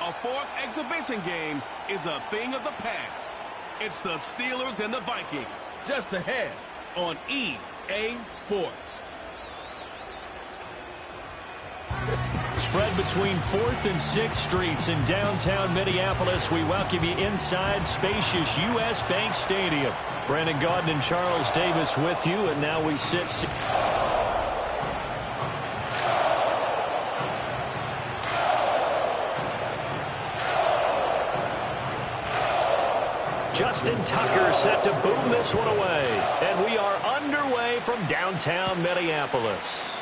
A fourth exhibition game is a thing of the past. It's the Steelers and the Vikings, just ahead on EA Sports. Spread between 4th and 6th Streets in downtown Minneapolis. We welcome you inside spacious U.S. Bank Stadium. Brandon Gaudin and Charles Davis with you, and now we sit. Justin Tucker set to boom this one away. And we are underway from downtown Minneapolis.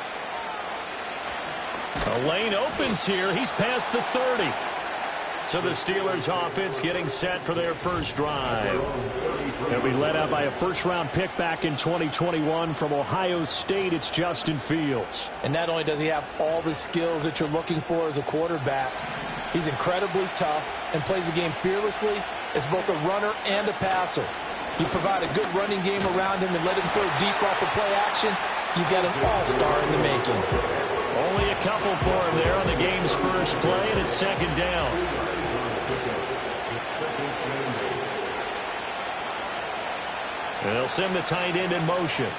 A lane opens here. He's past the 30. So the Steelers offense getting set for their first drive. They'll be led out by a first-round pick back in 2021 from Ohio State. It's Justin Fields. And not only does he have all the skills that you're looking for as a quarterback, he's incredibly tough and plays the game fearlessly as both a runner and a passer. You provide a good running game around him and let him throw deep off the play action, you've got an all-star in the making. Only a couple for him there on the game's first play, and it's second down. And they'll send the tight end in motion.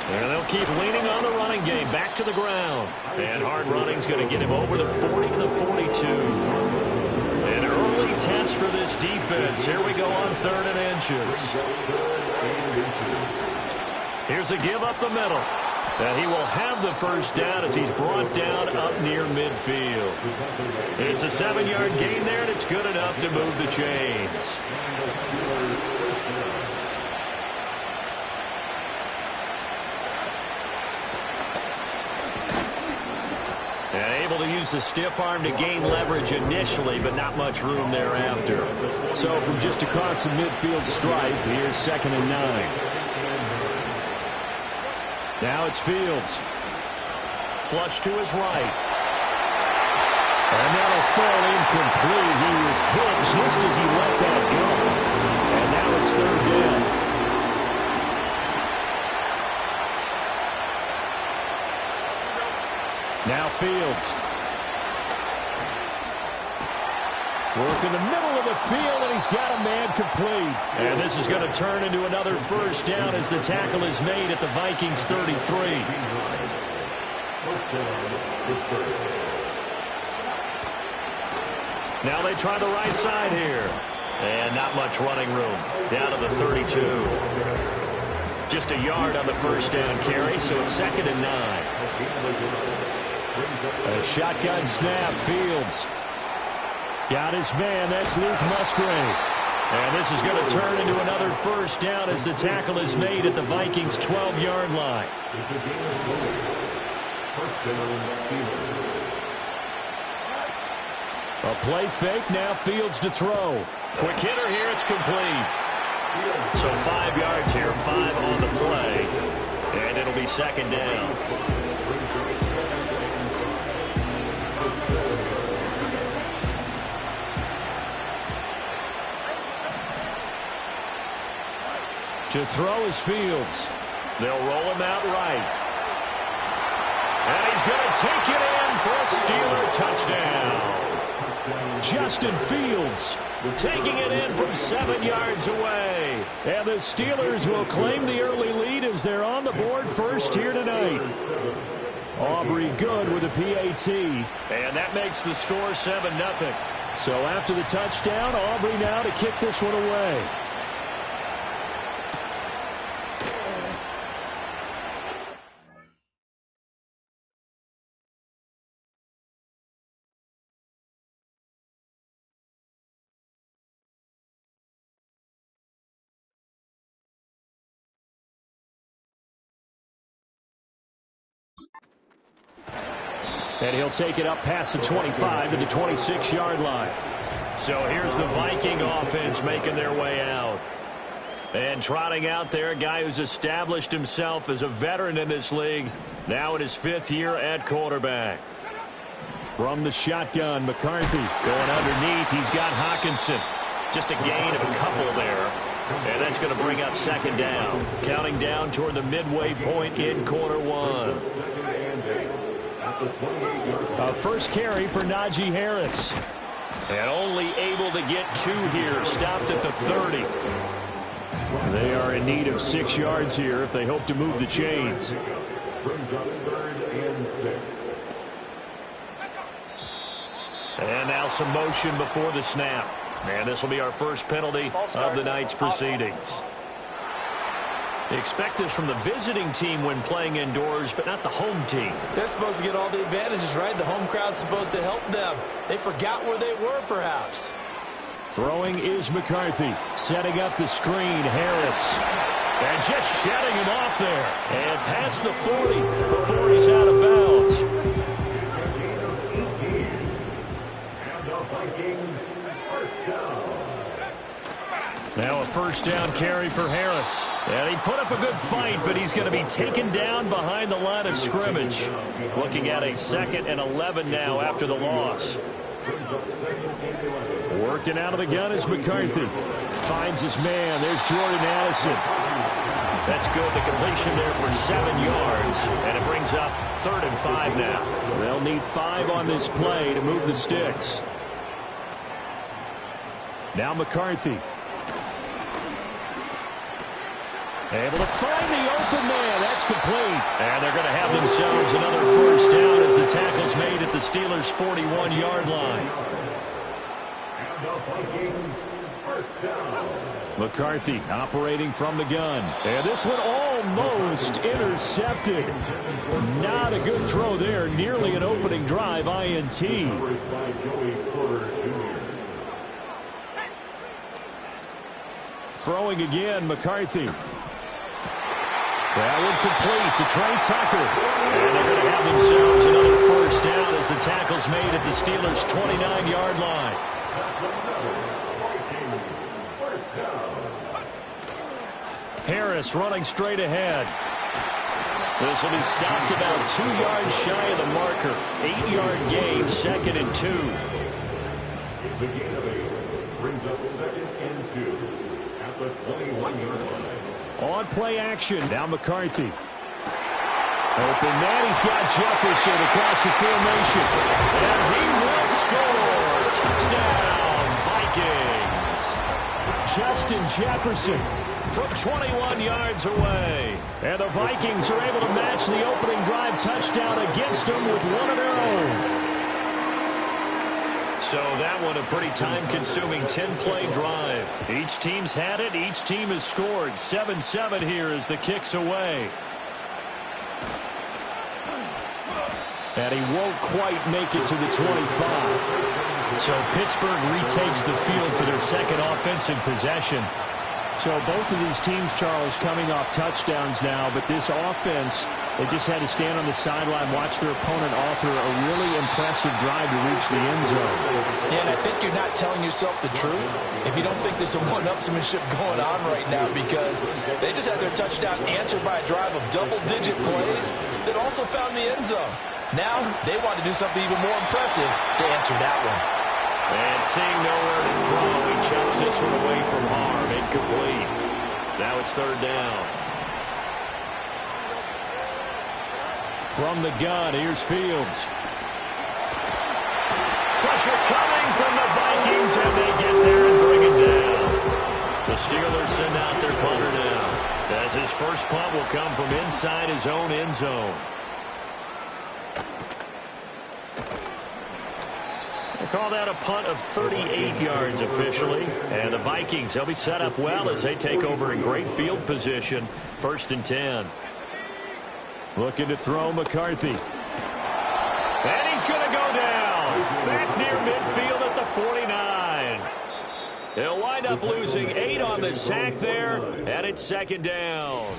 And they'll keep leaning on the running game. Back to the ground. And hard running's going to get him over the 40 to the 42. An early test for this defense. Here we go on 3rd and inches. Here's a give up the middle. And he will have the first down as he's brought down up near midfield. It's a 7-yard gain there, and it's good enough to move the chains. And able to use the stiff arm to gain leverage initially, but not much room thereafter. So from just across the midfield stripe, here's 2nd and 9. Now it's Fields. Flush to his right. And that'll fall incomplete. He was hit just as he let that go. And now it's 3rd down. Now Fields. Work in the middle of the field, and he's got a man complete. And this is going to turn into another first down as the tackle is made at the Vikings 33. Now they try the right side here. And not much running room. Down to the 32. Just a yard on the first down carry, so it's 2nd and 9. A shotgun snap, Fields. Got his man, that's Luke Musgrave. And this is going to turn into another first down as the tackle is made at the Vikings' 12-yard line. A play fake, now Fields to throw. Quick hitter here, it's complete. So 5 yards here, 5 on the play. And it'll be 2nd down. To throw is Fields. They'll roll him out right. And he's going to take it in for a Steeler touchdown. Justin Fields taking it in from 7 yards away. And the Steelers will claim the early lead as they're on the board first here tonight. Aubrey good with a PAT. And that makes the score 7-0. So after the touchdown, Aubrey now to kick this one away. And he'll take it up past the 25 to the 26-yard line. So here's the Viking offense making their way out. And trotting out there, a guy who's established himself as a veteran in this league, now in his 5th year at quarterback. From the shotgun, McCarthy. Going underneath, he's got Hawkinson. Just a gain of a couple there. And that's going to bring up 2nd down. Counting down toward the midway point in quarter one. A first carry for Najee Harris. And only able to get 2 here. Stopped at the 30. They are in need of 6 yards here if they hope to move the chains. And now some motion before the snap. And this will be our first penalty of the night's proceedings. Expect this from the visiting team when playing indoors, but not the home team. They're supposed to get all the advantages, right? The home crowd's supposed to help them. They forgot where they were, perhaps. Throwing is McCarthy. Setting up the screen, Harris. And just shedding him off there. And past the 40 before he's out of bounds. Now a first down carry for Harris. And he put up a good fight, but he's going to be taken down behind the line of scrimmage. Looking at a 2nd and 11 now after the loss. Working out of the gun is McCarthy. Finds his man. There's Jordan Addison. That's good. The completion there for 7 yards. And it brings up 3rd and 5 now. They'll need 5 on this play to move the sticks. Now McCarthy. Able to find the open man. That's complete. And they're going to have themselves another first down as the tackle's made at the Steelers' 41-yard line. McCarthy operating from the gun. And this one almost intercepted. Not a good throw there. Nearly an opening drive INT. Throwing again, McCarthy. That one complete to Trey Tucker. And they're going to have themselves another first down as the tackle's made at the Steelers' 29-yard line. Harris running straight ahead. This will be stopped about 2 yards shy of the marker. 8-yard gain, 2nd and 2. It's a gain of 8. Brings up 2nd and 2 at the 21-yard line. On play action. Now McCarthy. Open man. He's got Jefferson across the formation. And he will score. Touchdown, Vikings. Justin Jefferson from 21 yards away. And the Vikings are able to match the opening drive touchdown against them with one of their own. So that one a pretty time-consuming 10-play drive. Each team's had it. Each team has scored. 7-7 here as the kick's away. And he won't quite make it to the 25. So Pittsburgh retakes the field for their 2nd offensive possession. So both of these teams, Charles, coming off touchdowns now, but this offense, they just had to stand on the sideline, watch their opponent author a really impressive drive to reach the end zone. Yeah, and I think you're not telling yourself the truth if you don't think there's some one-upsmanship going on right now, because they just had their touchdown answered by a drive of double-digit plays that also found the end zone. Now they want to do something even more impressive to answer that one. And seeing nowhere to throw, he chucks this one away from harm. Incomplete. Now it's 3rd down. From the gun, here's Fields. Pressure coming from the Vikings, and they get there and bring it down. The Steelers send out their punter now, as his first punt will come from inside his own end zone. They call that a punt of 38 yards officially. And the Vikings, they'll be set up well as they take over in great field position. 1st and 10. Looking to throw McCarthy. And he's going to go down. Back near midfield at the 49. He'll wind up losing 8 on the sack there. And it's 2nd down.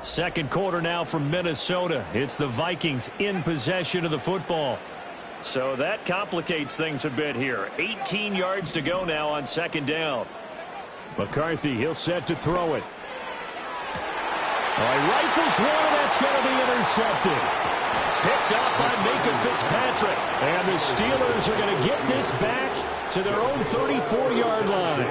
2nd quarter now from Minnesota. It's the Vikings in possession of the football. So that complicates things a bit here. 18 yards to go now on 2nd down. McCarthy, he'll set to throw it. He rifles one, and that's going to be intercepted. Picked up by Minka Fitzpatrick. And the Steelers are going to get this back to their own 34-yard line.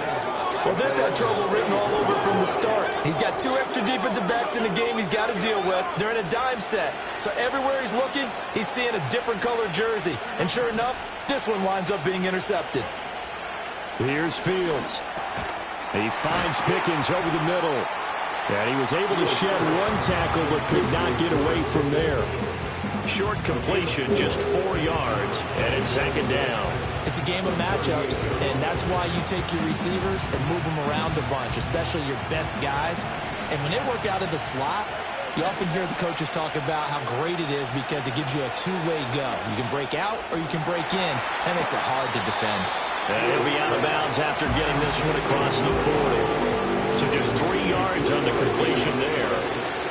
Well, this had trouble written all over from the start. He's got 2 extra defensive backs in the game he's got to deal with. They're in a dime set. So everywhere he's looking, he's seeing a different color jersey. And sure enough, this one winds up being intercepted. Here's Fields. He finds Pickens over the middle. And he was able to shed 1 tackle but could not get away from there. Short completion, just 4 yards, and it's 2nd down. It's a game of matchups, and that's why you take your receivers and move them around a bunch, especially your best guys. And when they work out of the slot, you often hear the coaches talk about how great it is because it gives you a 2-way go. You can break out or you can break in. That makes it hard to defend. And he'll be out of bounds after getting this one across the 40. So just 3 yards on the completion there.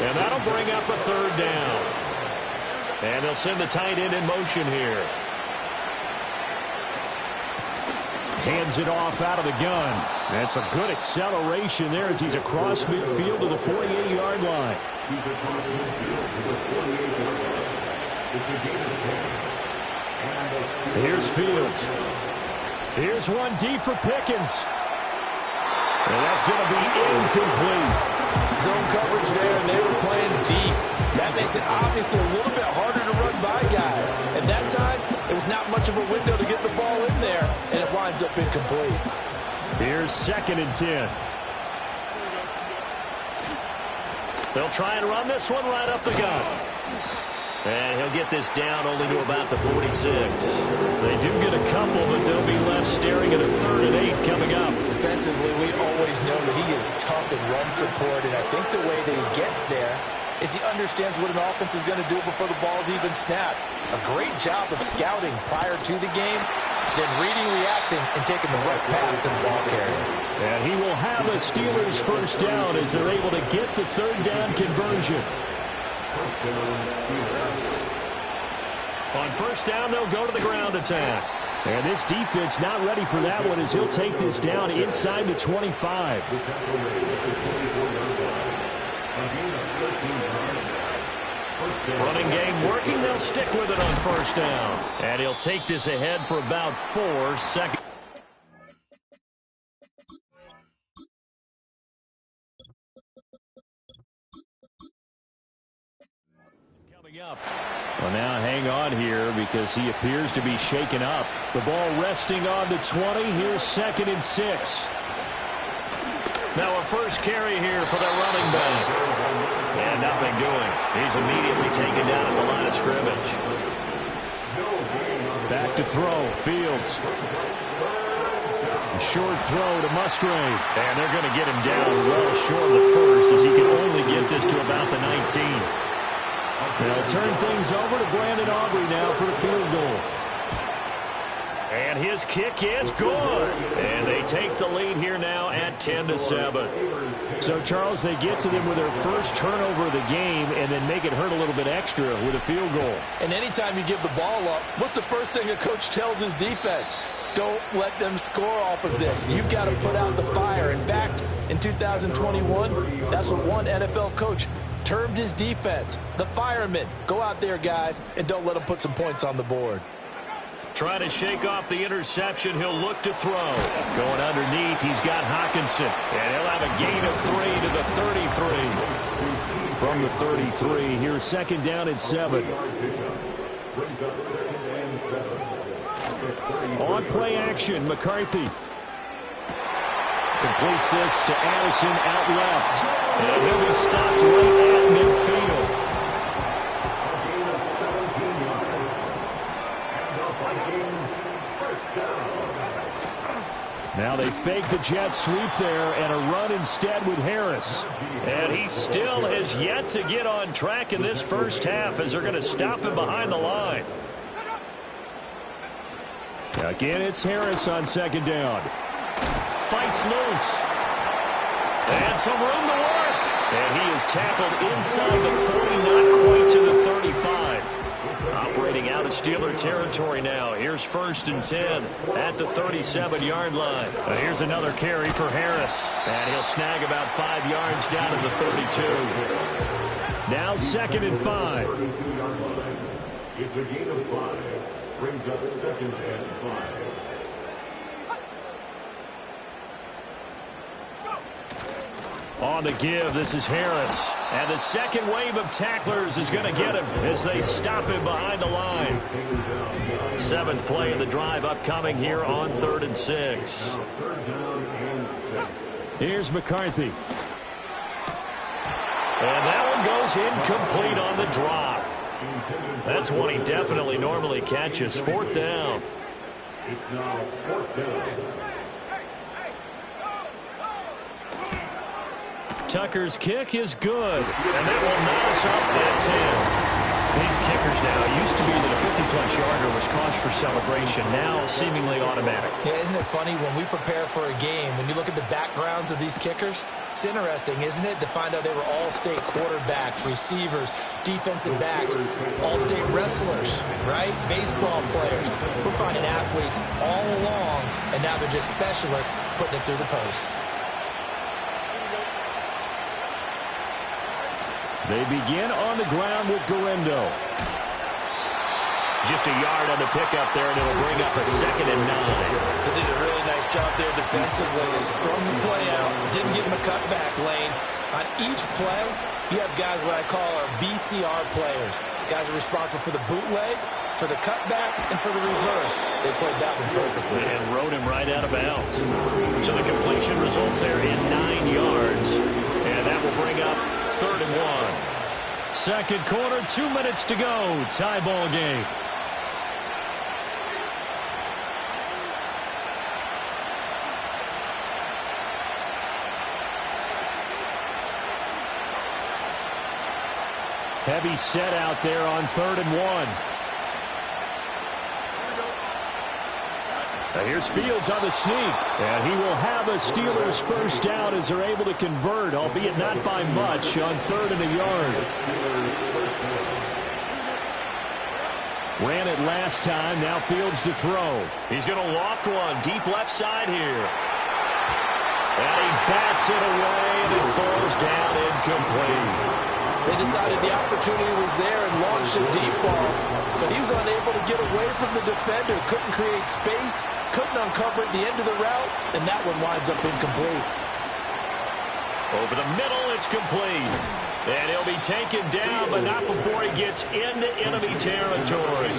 And that'll bring up a 3rd down. And they'll send the tight end in motion here. Hands it off out of the gun. That's a good acceleration there as he's across midfield to the 48-yard line. He's across midfield to the 48-yard line. It's a gain of 10. Here's Fields. Here's one deep for Pickens. And that's going to be incomplete. Zone coverage there, and they were playing deep. That makes it obviously a little bit harder to run by guys. At that time, it was not much of a window to get the ball in there, and it winds up incomplete. Here's 2nd and 10. They'll try and run this one right up the gut. And he'll get this down only to about the 46. They do get a couple, but they'll be left staring at a 3rd and 8 coming up. Defensively, we always know that he is tough in run support, and I think the way that he gets there is he understands what an offense is going to do before the ball's even snapped. A great job of scouting prior to the game, then reading, reacting, and taking the right path to the ball carrier. And he will have a Steelers 1st down as they're able to get the 3rd down conversion. On 1st down, they'll go to the ground attack. And this defense not ready for that one as he'll take this down inside the 25. Running game working. They'll stick with it on 1st down. And he'll take this ahead for about 4 seconds. Up. Well, now hang on here because he appears to be shaken up. The ball resting on the 20. Here's 2nd and 6. Now a first carry here for the running back. And nothing doing. He's immediately taken down at the line of scrimmage. Back to throw. Fields. A short throw to Musgrave. And they're going to get him down well short of the 1st as he can only get this to about the 19. They'll turn things over to Brandon Aubrey now for the field goal. And his kick is good. And they take the lead here now at 10-7. So, Charles, they get to them with their first turnover of the game and then make it hurt a little bit extra with a field goal. And anytime you give the ball up, what's the first thing a coach tells his defense? Don't let them score off of this. You've got to put out the fire. In fact, in 2021, that's what one NFL coach termed his defense, the firemen. Go out there, guys, and don't let them put some points on the board. Trying to shake off the interception. He'll look to throw. Going underneath, he's got Hockenson. And he'll have a gain of 3 to the 33. From the 33, here's 2nd down and 7. On play action, McCarthy. Completes this to Addison out left. And he'll be stopped right at midfield. Now they fake the jet sweep there and a run instead with Harris. And he still has yet to get on track in this 1st half as they're going to stop him behind the line. Again, it's Harris on 2nd down. Fights loose. And some room to work. And he is tackled inside the 40, not quite to the 35. Operating out of Steeler territory now. Here's 1st and 10 at the 37-yard line. Here's another carry for Harris. And he'll snag about 5 yards down to the 32. Now 2nd and 5. It's a gain of 5. Brings up 2nd and 5. On the give, this is Harris. And the second wave of tacklers is going to get him as they stop him behind the line. 7th play of the drive upcoming here on 3rd and 6. Here's McCarthy. And that one goes incomplete on the drop. That's one he definitely normally catches. 4th down. It's now 4th down. Tucker's kick is good, and that will knot us up at 10. These kickers now, used to be that a 50-plus yarder was cause for celebration, now seemingly automatic. Yeah, isn't it funny when we prepare for a game, when you look at the backgrounds of these kickers, it's interesting, isn't it, to find out they were all-state quarterbacks, receivers, defensive backs, all-state wrestlers, right? Baseball players. We're finding athletes all along, and now they're just specialists putting it through the posts. They begin on the ground with Garendo. Just a yard on the pickup there, and it'll bring up a 2nd and 9. They did a really nice job there defensively. They strung the play out, didn't give him a cutback lane. On each play, you have guys what I call our BCR players. Guys are responsible for the bootleg, for the cutback, and for the reverse. They played that one perfectly. And rode him right out of bounds. So the completion results there in 9 yards. And that will bring up 3rd and 1. Second quarter, 2 minutes to go. Tie ball game. Heavy set out there on 3rd and 1. Now here's Fields on the sneak, and he will have a Steelers first down as they're able to convert, albeit not by much, on 3rd and a yard. Ran it last time, now Fields to throw. He's going to loft one deep left side here. And he bats it away, and it falls down incomplete. They decided the opportunity was there and launched a deep ball, but he was unable to get away from the defender, couldn't create space, couldn't uncover at the end of the route, and that one winds up incomplete. Over the middle, it's complete. And he'll be taken down, but not before he gets into enemy territory.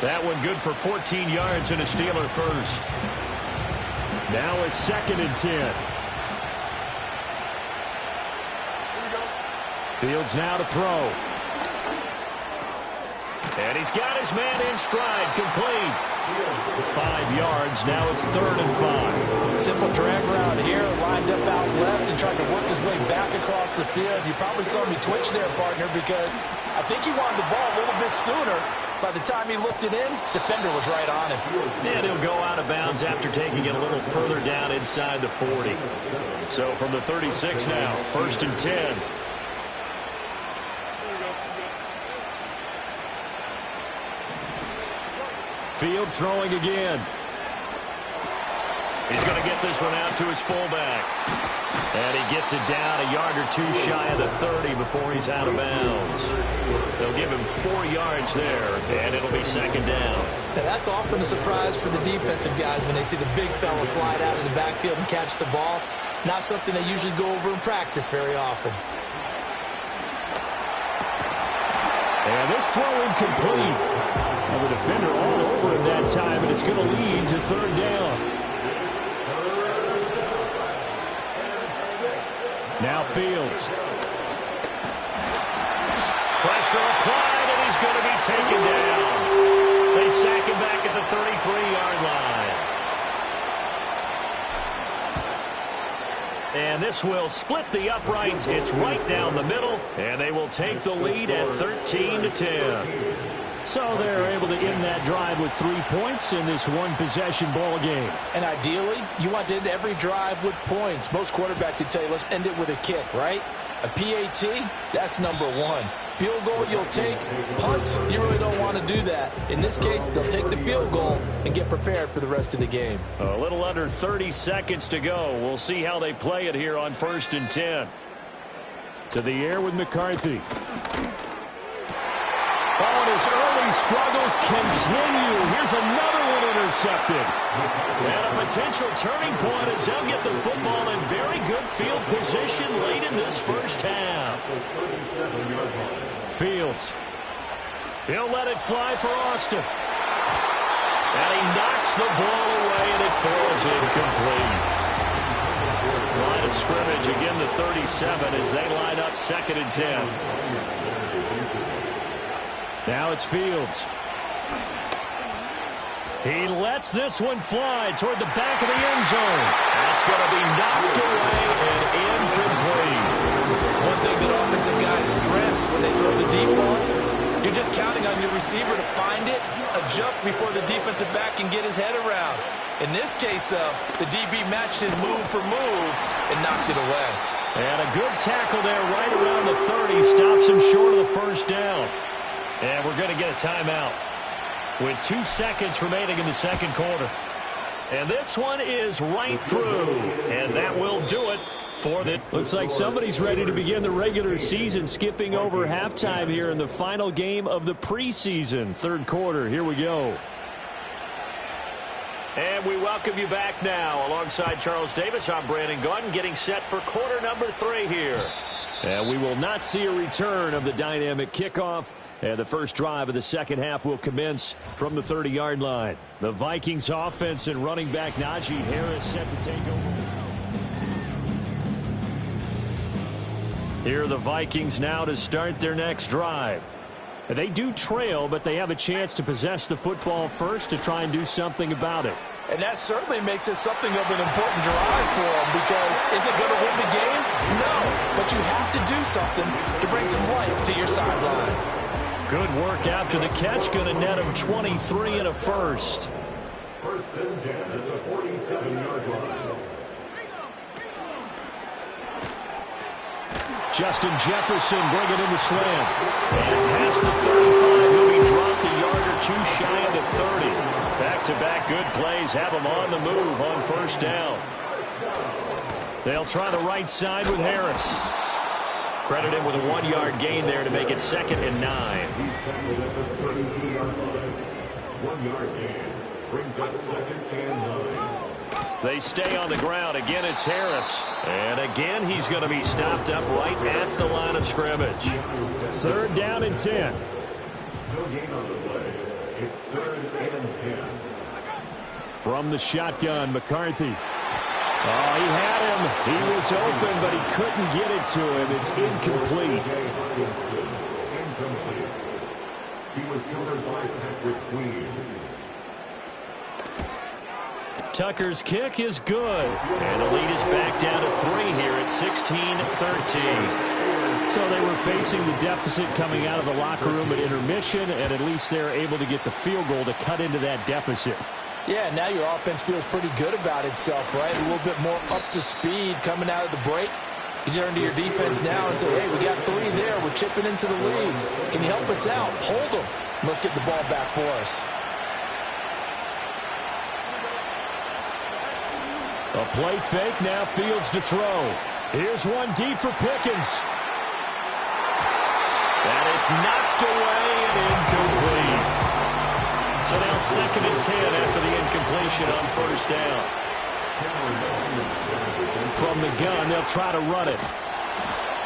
That one good for 14 yards and a Steeler first. Now a 2nd and 10. Fields now to throw. And he's got his man in stride, complete. 5 yards, now it's 3rd and 5. Simple drag route here, lined up out left and tried to work his way back across the field. You probably saw me twitch there, partner, because I think he wanted the ball a little bit sooner. By the time he looked it in, defender was right on him. And he'll go out of bounds after taking it a little further down inside the 40. So from the 36 now, 1st and 10. Fields throwing again. He's going to get this one out to his fullback. And he gets it down a yard or 2 shy of the 30 before he's out of bounds. They'll give him 4 yards there, and it'll be 2nd down. Now that's often a surprise for the defensive guys when they see the big fella slide out of the backfield and catch the ball. Not something they usually go over in practice very often. And this throw incomplete. The defender all over him that time, and it's going to lead to 3rd down. Now Fields. Pressure applied, and he's going to be taken down. They sack him back at the 33-yard line. And this will split the uprights. It's right down the middle, and they will take the lead at 13-10. So they're able to end that drive with 3 points in this one-possession ball game. And ideally, you want to end every drive with points. Most quarterbacks would tell you, let's end it with a kick, right? A PAT, that's number 1. Field goal you'll take. Punts, you really don't want to do that. In this case, they'll take the field goal and get prepared for the rest of the game. A little under 30 seconds to go. We'll see how they play it here on 1st and 10. To the air with McCarthy. Oh, and his early struggles continue. Here's another one intercepted. And a potential turning point as they'll get the football in very good field position late in this first half. Fields. He'll let it fly for Austin. And he knocks the ball away, and it falls incomplete. Line of scrimmage, again the 37 as they line up 2nd and 10. Now it's Fields. He lets this one fly toward the back of the end zone. That's going to be knocked away and incomplete. One thing that offensive guys stress when they throw the deep ball, you're just counting on your receiver to find it, adjust before the defensive back can get his head around. In this case, though, the DB matched his move for move and knocked it away. And a good tackle there right around the 30. Stops him short of the first down. And we're going to get a timeout with 2 seconds remaining in the second quarter. And this one is right through. And that will do it for the... Looks like somebody's ready to begin the regular season, skipping over halftime here in the final game of the preseason. Third quarter, here we go. And we welcome you back now. Alongside Charles Davis, I'm Brandon Gaudin, getting set for quarter number 3 here. And we will not see a return of the dynamic kickoff. And the first drive of the second half will commence from the 30-yard line. The Vikings offense and running back Najee Harris set to take over. Here are the Vikings now to start their next drive. They do trail, but they have a chance to possess the football first to try and do something about it. And that certainly makes it something of an important drive for them, because is it going to win the game? No, but you have to do something to bring some life to your sideline. Good work after the catch, going to net him 23 and a first. First and 10 at the 47-yard line. Justin Jefferson bringing in the slam. And past the 35, he'll be dropped a yard or 2 shy of the 30. Back-to-back good plays have him on the move on first down. They'll try the right side with Harris. Credit him with a 1-yard gain there to make it 2nd and 9. He's tackled at the 32-yard line. 1-yard gain brings up 2nd and 9. They stay on the ground. Again, it's Harris. And again, he's going to be stopped up right at the line of scrimmage. 3rd down and 10. No gain on the play. It's 3rd and 10. From the shotgun, McCarthy. Oh, he had him. He was open, but he couldn't get it to him. It's incomplete. Incomplete. He was covered by Patrick Queen. Tucker's kick is good. And the lead is back down to 3 here at 16-13. So they were facing the deficit coming out of the locker room at intermission, and at least they're able to get the field goal to cut into that deficit. Yeah, now your offense feels pretty good about itself, right? A little bit more up to speed coming out of the break. You turn to your defense now and say, hey, we got 3 there. We're chipping into the lead. Can you help us out? Hold them. Let's get the ball back for us. A play fake, now Fields to throw. Here's one deep for Pickens. And it's knocked away and incomplete. So now 2nd and 10 after the incompletion on first down. From the gun, they'll try to run it.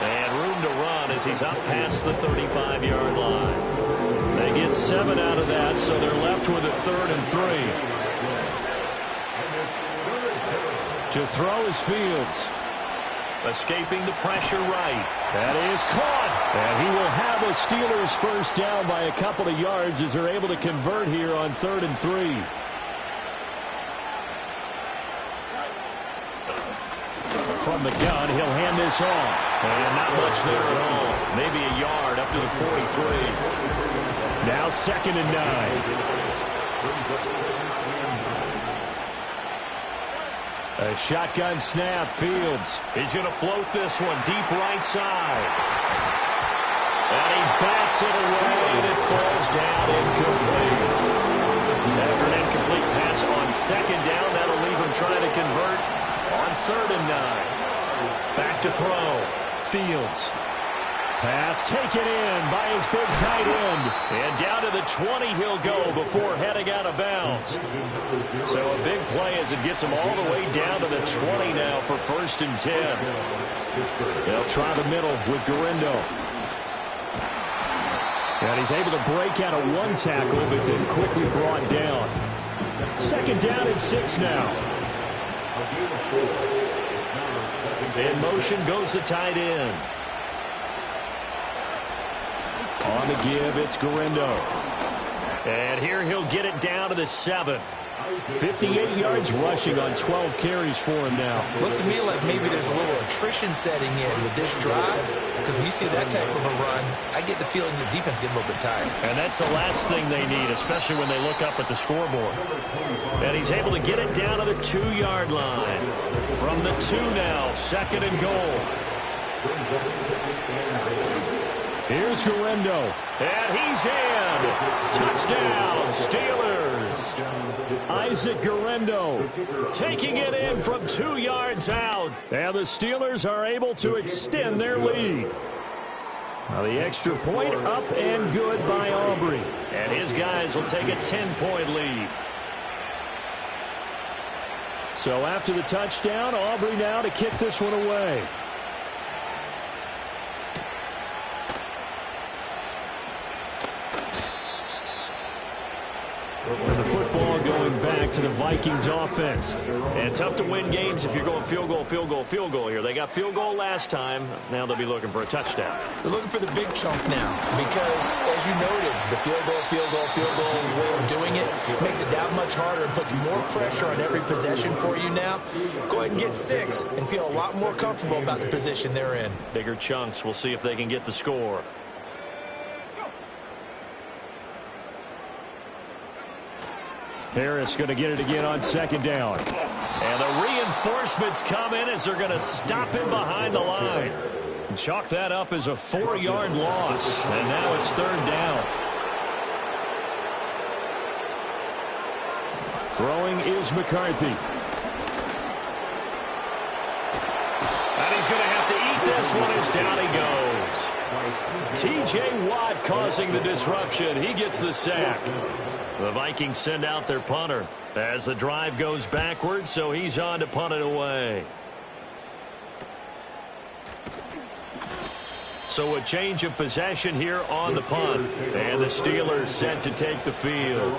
And room to run as he's up past the 35-yard line. They get 7 out of that, so they're left with a 3rd and 3. To throw is Fields. Escaping the pressure right. That is caught. And he will have a Steelers first down by a couple of yards as they're able to convert here on 3rd and 3. From the gun, he'll hand this off. And not much there at all. Maybe a yard up to the 43. Now 2nd and 9. A shotgun snap, Fields. He's going to float this one deep right side. And he bats it away, and it falls down incomplete. After an incomplete pass on 2nd down, that'll leave him trying to convert on 3rd and 9. Back to throw. Fields. Pass taken in by his big tight end. And down to the 20 he'll go before heading out of bounds. So a big play as it gets him all the way down to the 20 now for 1st and 10. They'll try the middle with Garindo. And he's able to break out of one tackle, but then quickly brought down. 2nd down and 6 now. In motion goes the tight end. On the give, it's Garindo. And here he'll get it down to the 7. 58 yards rushing on 12 carries for him now. Looks to me like maybe there's a little attrition setting in with this drive, because when you see that type of a run, I get the feeling the defense getting a little bit tired. And that's the last thing they need, especially when they look up at the scoreboard. And he's able to get it down to the 2-yard line. From the 2 now, 2nd and goal. Here's Garindo, and he's in. Touchdown, Steelers. Isaac Garindo taking it in from 2 yards out. And the Steelers are able to extend their lead. Now the extra point up and good by Aubrey. And his guys will take a 10-point lead. So after the touchdown, Aubrey now to kick this one away. And the football going back to the Vikings offense. And tough to win games if you're going field goal, field goal, field goal here. They got field goal last time. Now they'll be looking for a touchdown. They're looking for the big chunk now because, as you noted, the field goal way of doing it makes it that much harder and puts more pressure on every possession for you now. Go ahead and get 6 and feel a lot more comfortable about the position they're in. Bigger chunks. We'll see if they can get the score. Harris going to get it again on 2nd down. And the reinforcements come in as they're going to stop him behind the line. Chalk that up as a 4-yard loss. And now it's 3rd down. Throwing is McCarthy. And he's going to have to eat this one as down he goes. T.J. Watt causing the disruption. He gets the sack. The Vikings send out their punter as the drive goes backwards, so he's on to punt it away. So a change of possession here on the punt, and the Steelers set to take the field.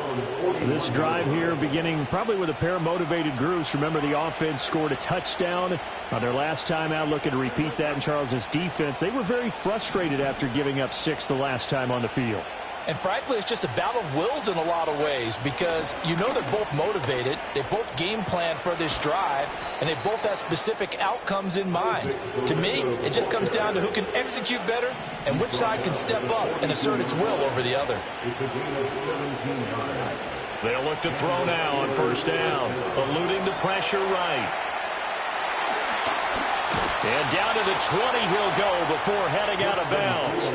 This drive here beginning probably with a pair of motivated groups. Remember, the offense scored a touchdown on their last time out, looking to repeat that in Charles's defense. They were very frustrated after giving up 6 the last time on the field. And frankly, it's just a battle of wills in a lot of ways because you know they're both motivated, they both game plan for this drive, and they both have specific outcomes in mind. To me, it just comes down to who can execute better and which side can step up and assert its will over the other. They'll look to throw now on 1st down, eluding the pressure right. And down to the 20 he'll go before heading out of bounds.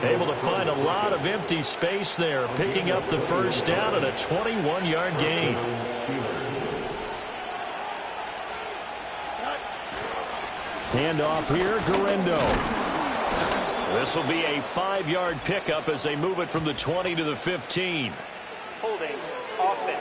Able to find a lot of empty space there, picking up the 1st down and a 21-yard gain. Handoff here, Garindo. This will be a 5-yard pickup as they move it from the 20 to the 15. Holding offense.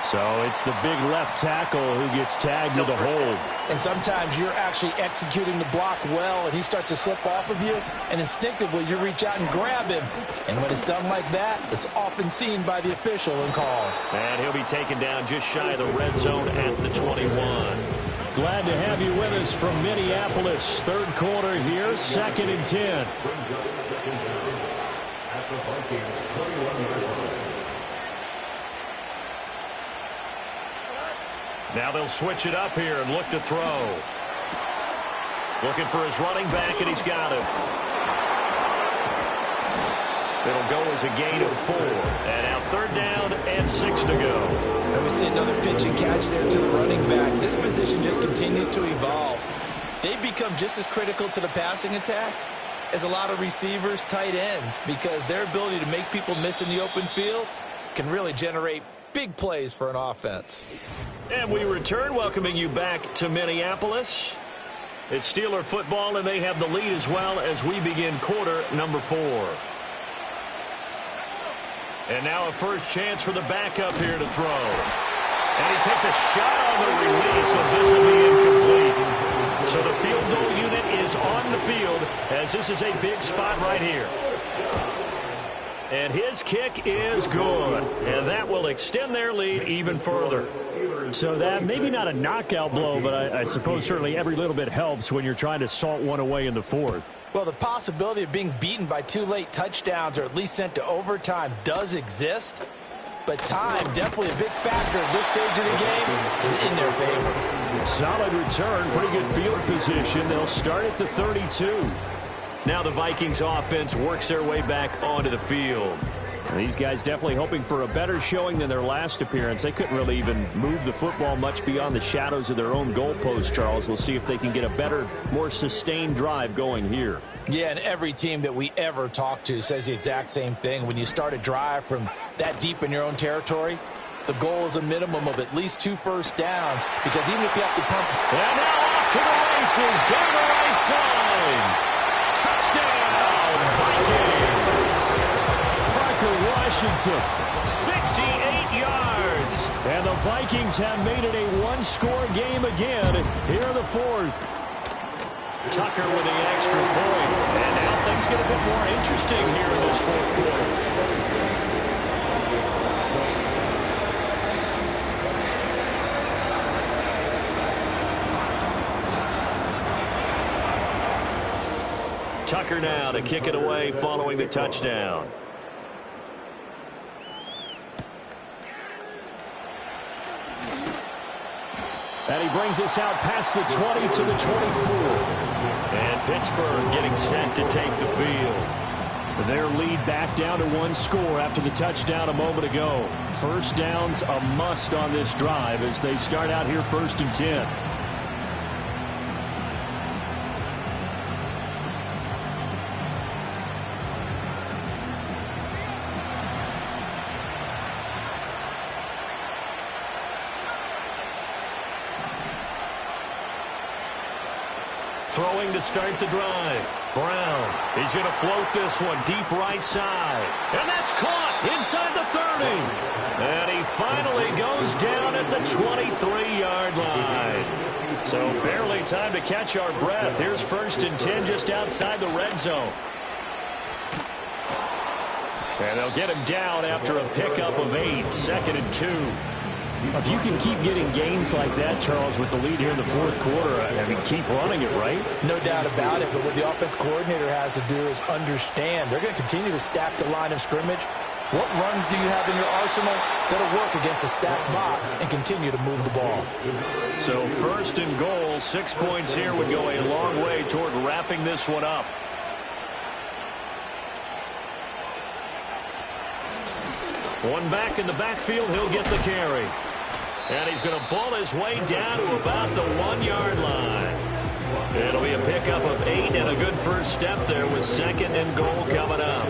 So it's the big left tackle who gets tagged with a hold. And sometimes you're actually executing the block well, and he starts to slip off of you, and instinctively you reach out and grab him. And when it's done like that, it's often seen by the official and called. And he'll be taken down just shy of the red zone at the 21. Glad to have you with us from Minneapolis. 3rd quarter here, 2nd and 10. Now they'll switch it up here and look to throw. Looking for his running back, and he's got him. It'll go as a gain of 4. And now 3rd down and 6 to go. And we see another pitch and catch there to the running back. This position just continues to evolve. They've become just as critical to the passing attack as a lot of receivers, tight ends, because their ability to make people miss in the open field can really generate big plays for an offense. And we return, welcoming you back to Minneapolis. It's Steeler football, and they have the lead as well as we begin quarter number 4. And now a first chance for the backup here to throw. And he takes a shot on the release as this will be incomplete. So the field goal unit is on the field as this is a big spot right here. And his kick is good. And that will extend their lead even further. So that maybe not a knockout blow, but I suppose certainly every little bit helps when you're trying to salt one away in the 4th. Well, the possibility of being beaten by 2 late touchdowns or at least sent to overtime does exist. But time, definitely a big factor at this stage of the game, is in their favor. Solid return, pretty good field position. They'll start at the 32. Now the Vikings offense works their way back onto the field. These guys definitely hoping for a better showing than their last appearance. They couldn't really even move the football much beyond the shadows of their own goalpost, Charles. We'll see if they can get a better, more sustained drive going here. Yeah, and every team that we ever talk to says the exact same thing. When you start a drive from that deep in your own territory, the goal is a minimum of at least 2 first downs, because even if you have to pump... And now off to the races down the right side. Touchdown, Vikings! Washington, 68 yards. And the Vikings have made it a one-score game again here in the 4th. Tucker with the extra point. And now things get a bit more interesting here in this 4th quarter. Tucker now to kick it away following the touchdown. And he brings us out past the 20 to the 24. And Pittsburgh getting set to take the field. Their lead back down to 1 score after the touchdown a moment ago. First down's a must on this drive as they start out here 1st and 10. Throwing to start the drive. Brown. He's going to float this one deep right side. And that's caught inside the 30. And he finally goes down at the 23-yard line. So barely time to catch our breath. Here's 1st and 10 just outside the red zone. And they'll get him down after a pickup of 8. 2nd and 2. If you can keep getting gains like that, Charles, with the lead here in the 4th quarter, I mean, keep running it, right? No doubt about it, but what the offense coordinator has to do is understand they're going to continue to stack the line of scrimmage. What runs do you have in your arsenal that'll work against a stacked box and continue to move the ball? So 1st and goal, 6 points here would go a long way toward wrapping this one up. One back in the backfield, he'll get the carry. And he's going to ball his way down to about the 1-yard line. It'll be a pickup of 8 and a good first step there with 2nd and goal coming up.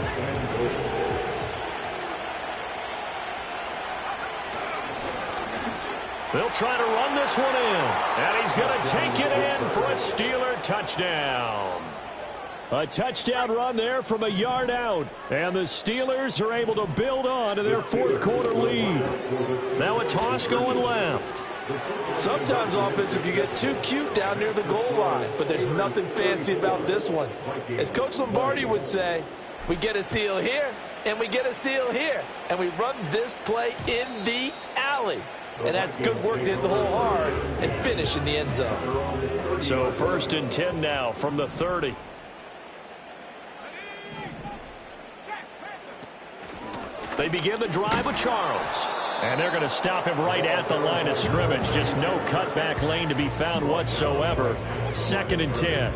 They'll try to run this one in. And he's going to take it in for a Steeler touchdown. A touchdown run there from a yard out. And the Steelers are able to build on to their 4th quarter lead. Now a toss going left. Sometimes offenses can get too cute down near the goal line, but there's nothing fancy about this one. As Coach Lombardi would say, we get a seal here, and we get a seal here, and we run this play in the alley. And that's good work to hit the hole hard and finish in the end zone. So 1st and 10 now from the 30. They begin the drive with Charles. And they're going to stop him right at the line of scrimmage. Just no cutback lane to be found whatsoever. 2nd and 10.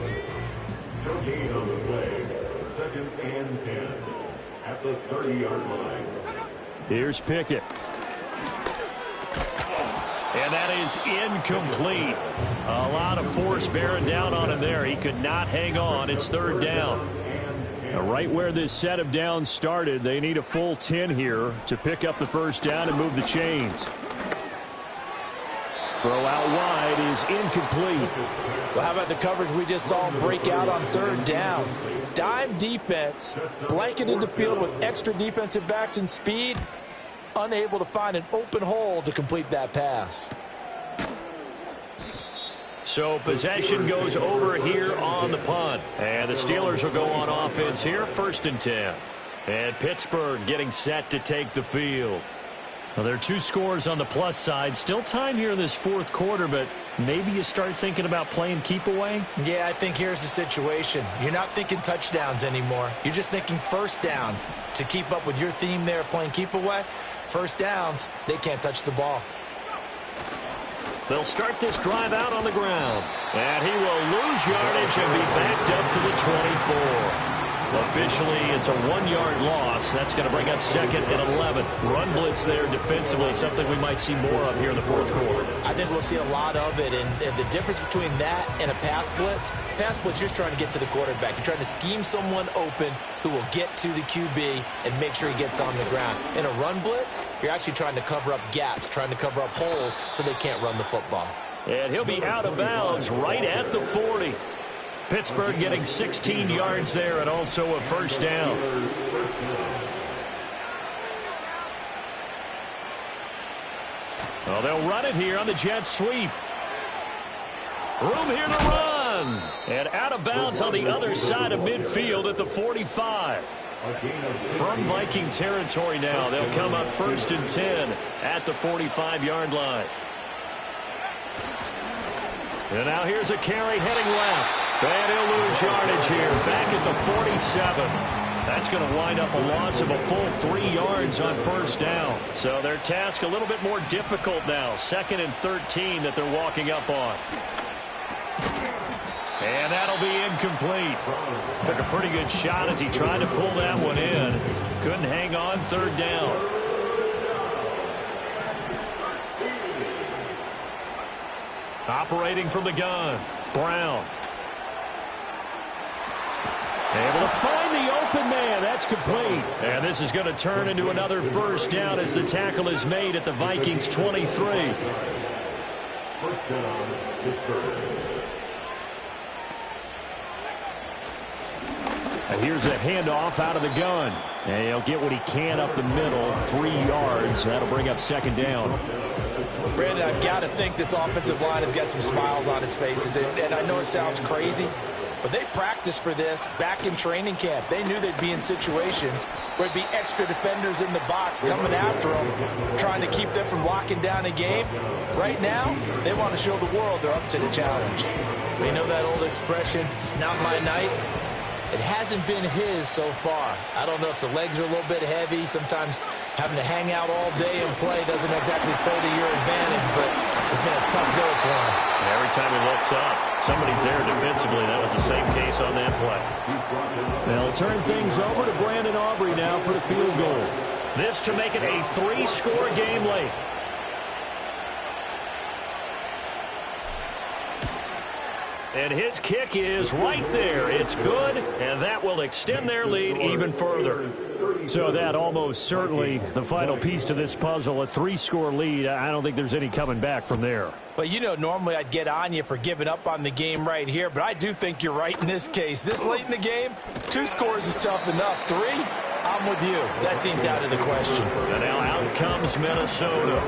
No gain on the play. 2nd and 10 at the 30-yard line. Here's Pickett. And that is incomplete. A lot of force bearing down on him there. He could not hang on. It's 3rd down. Right where this set of downs started, they need a full 10 here to pick up the first down and move the chains. Throw out wide is incomplete. Well, how about the coverage we just saw break out on third down? Dime defense, blanketed the field with extra defensive backs and speed, unable to find an open hole to complete that pass. So possession goes over here on the punt. And the Steelers will go on offense here, 1st and 10. And Pittsburgh getting set to take the field. Well, there are 2 scores on the plus side. Still time here in this 4th quarter, but maybe you start thinking about playing keep away? Yeah, I think here's the situation. You're not thinking touchdowns anymore. You're just thinking first downs. To keep up with your theme there, playing keep away, first downs, they can't touch the ball. They'll start this drive out on the ground. And he will lose yardage and be backed up to the 24. Officially, it's a 1-yard loss. That's going to bring up 2nd and 11. Run blitz there defensively, something we might see more of here in the 4th quarter. I think we'll see a lot of it, and the difference between that and a pass blitz, you're just trying to get to the quarterback. You're trying to scheme someone open who will get to the QB and make sure he gets on the ground. In a run blitz, you're actually trying to cover up gaps, trying to cover up holes so they can't run the football. And he'll be out of bounds right at the 40. Pittsburgh getting 16 yards there and also a first down. Well, they'll run it here on the jet sweep. Room here to run. And out of bounds on the other side of midfield at the 45. From Viking territory now, they'll come up 1st and 10 at the 45-yard line. And now here's a carry heading left. And he'll lose yardage here, back at the 47. That's going to wind up a loss of a full 3 yards on first down. So their task a little bit more difficult now. 2nd and 13 that they're walking up on. And that'll be incomplete. Took a pretty good shot as he tried to pull that one in. Couldn't hang on 3rd down. Operating from the gun, Brown. Able to find the open man. That's complete. And this is going to turn into another first down as the tackle is made at the Vikings 23. First down, Pittsburgh. And here's a handoff out of the gun. And he'll get what he can up the middle, 3 yards. That'll bring up 2nd down. Brandon, I've got to think this offensive line has got some smiles on its faces. And I know it sounds crazy, but they practiced for this back in training camp. They knew they'd be in situations where it'd be extra defenders in the box coming after them, trying to keep them from locking down a game. Right now, they want to show the world they're up to the challenge. We know that old expression, it's not my night. It hasn't been his so far. I don't know if the legs are a little bit heavy. Sometimes having to hang out all day and play doesn't exactly play to your advantage, but it's been a tough go for him. And every time he looks up, somebody's there defensively. That was the same case on that play. They'll turn things over to Brandon Aubrey now for the field goal. This to make it a 3-score game late. And his kick is right there. It's good, and that will extend their lead even further. So that almost certainly the final piece to this puzzle, a 3-score lead. I don't think there's any coming back from there. Well, you know, normally I'd get on you for giving up on the game right here, but I do think you're right in this case. This late in the game, 2 scores is tough enough. 3, I'm with you. That seems out of the question. And now out comes Minnesota.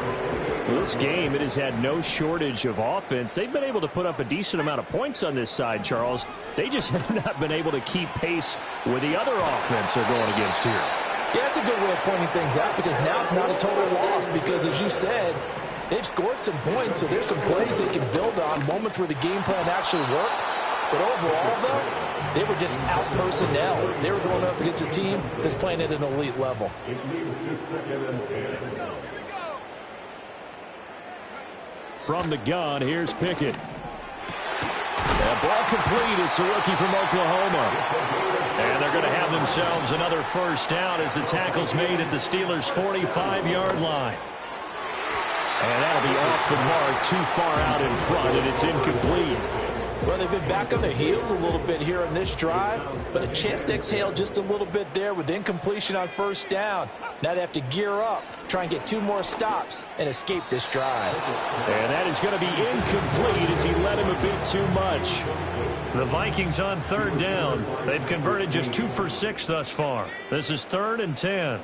This game, it has had no shortage of offense. They've been able to put up a decent amount of points on this side, Charles. They just have not been able to keep pace with the other offense they're going against here. Yeah, that's a good way of pointing things out, because now it's not a total loss, because as you said, they've scored some points, so there's some plays they can build on, moments where the game plan actually worked. But overall, though, they were just out personnel. They were going up against a team that's playing at an elite level. It moves to 2nd and 10. From the gun, here's Pickett. Ball complete. It's the rookie from Oklahoma. And they're going to have themselves another first down as the tackle's made at the Steelers' 45-yard line. And that'll be off the mark, too far out in front, and it's incomplete. Well, they've been back on their heels a little bit here on this drive, but a chance to exhale just a little bit there with incompletion on first down. Now they have to gear up, try and get 2 more stops, and escape this drive. And that is going to be incomplete as he led him a bit too much. The Vikings on 3rd down. They've converted just 2 for 6 thus far. This is 3rd and 10.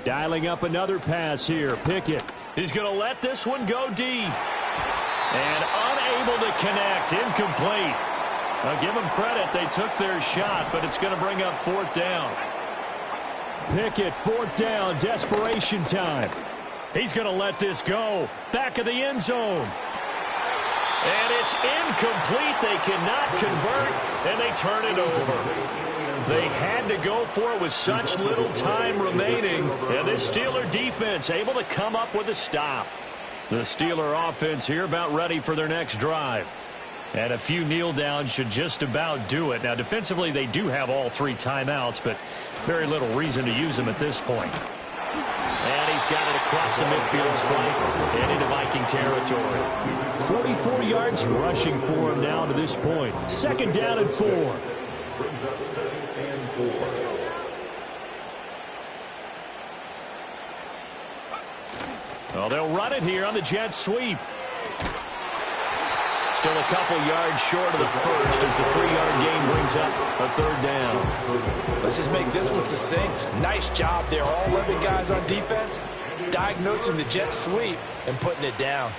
Dialing up another pass here. Pickett. He's going to let this one go deep. And unable to connect. Incomplete. I'll give them credit. They took their shot, but it's going to bring up 4th down. Pickett, 4th down. Desperation time. He's going to let this go. Back of the end zone. And it's incomplete. They cannot convert, and they turn it over. They had to go for it with such little time remaining. And this Steeler defense able to come up with a stop. The Steeler offense here about ready for their next drive. And a few kneel downs should just about do it. Now, defensively, they do have all 3 timeouts, but very little reason to use them at this point. And he's got it across the midfield stripe and into Viking territory. 44 yards rushing for him now to this point. 2nd down and 4. Brings up 2nd and 4. Well, they'll run it here on the jet sweep. Still a couple yards short of the first as the 3-yard gain brings up a 3rd down. Let's just make this one succinct. Nice job there. All 11 guys on defense diagnosing the jet sweep and putting it down.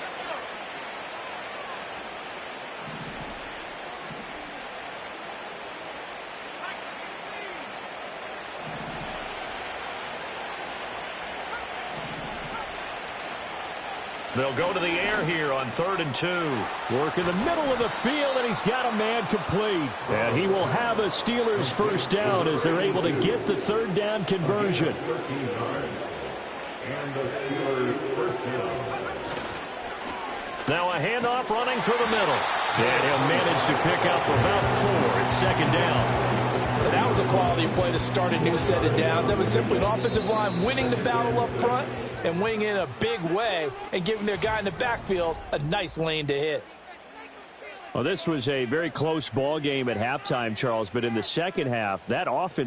They'll go to the air here on 3rd and 2. Work in the middle of the field, and he's got a man complete. And he will have a Steelers 1st down as they're able to get the 3rd down conversion. 13 yards. And the Steelers 1st down. Now a handoff running through the middle. And he'll manage to pick up about 4 at 2nd down. And that was a quality play to start a new set of downs. That was simply an offensive line winning the battle up front and winning in a big way and giving their guy in the backfield a nice lane to hit. Well, this was a very close ball game at halftime, Charles, but in the second half, that offense